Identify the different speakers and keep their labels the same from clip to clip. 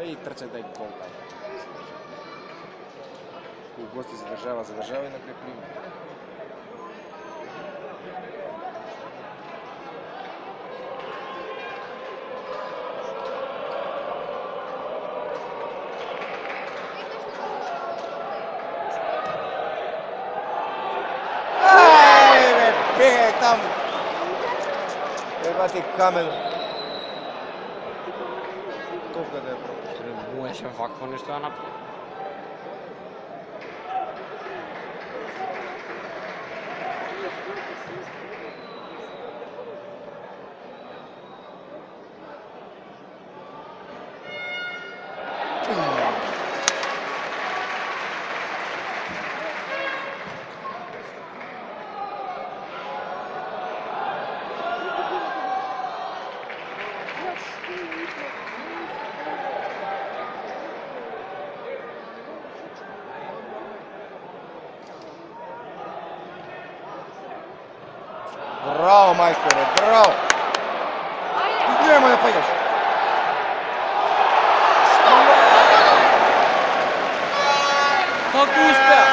Speaker 1: и трча да гол там. У гости задържава и накрая приема. Бегай там! Еба ти камен. Топка да е пропустил.
Speaker 2: Можеше вакво нешто да направи.
Speaker 1: Браво, майсторе, браво! Нема да паѓаш.
Speaker 2: Како успеа?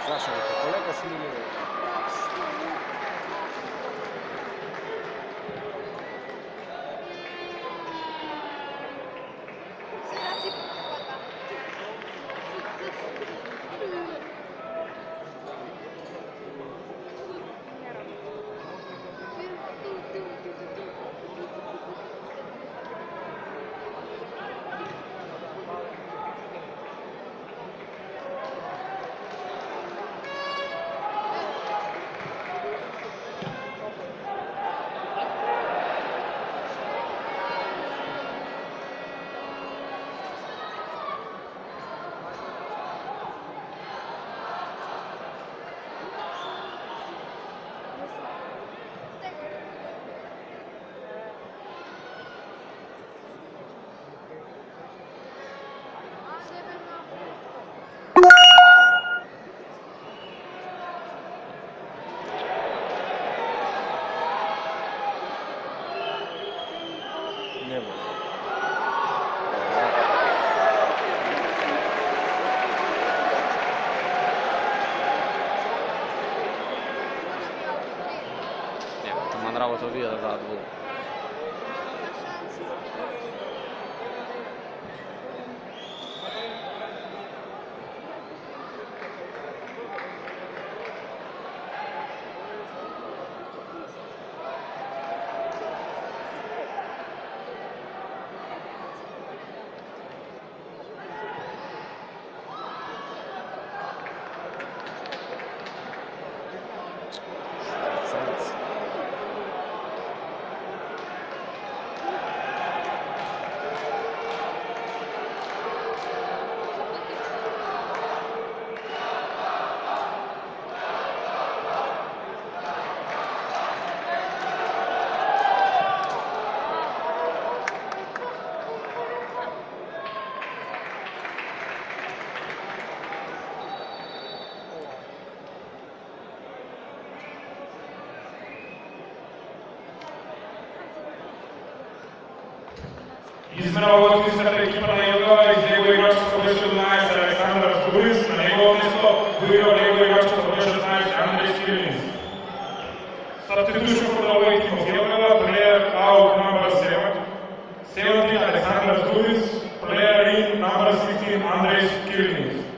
Speaker 1: Зашao je kolega Smiljević.
Speaker 2: Туман работа вие да дадат гол.
Speaker 3: Измена лотвийската екипа на Југова из него играч со број 17 Александар Стурис, на негово место доиграл него играч со број 16 Андрей Кирилинс. Substitution for the away team of Jelgava, player out number 17 Alexander Stouris, player in number 16 Andrej Kirinis.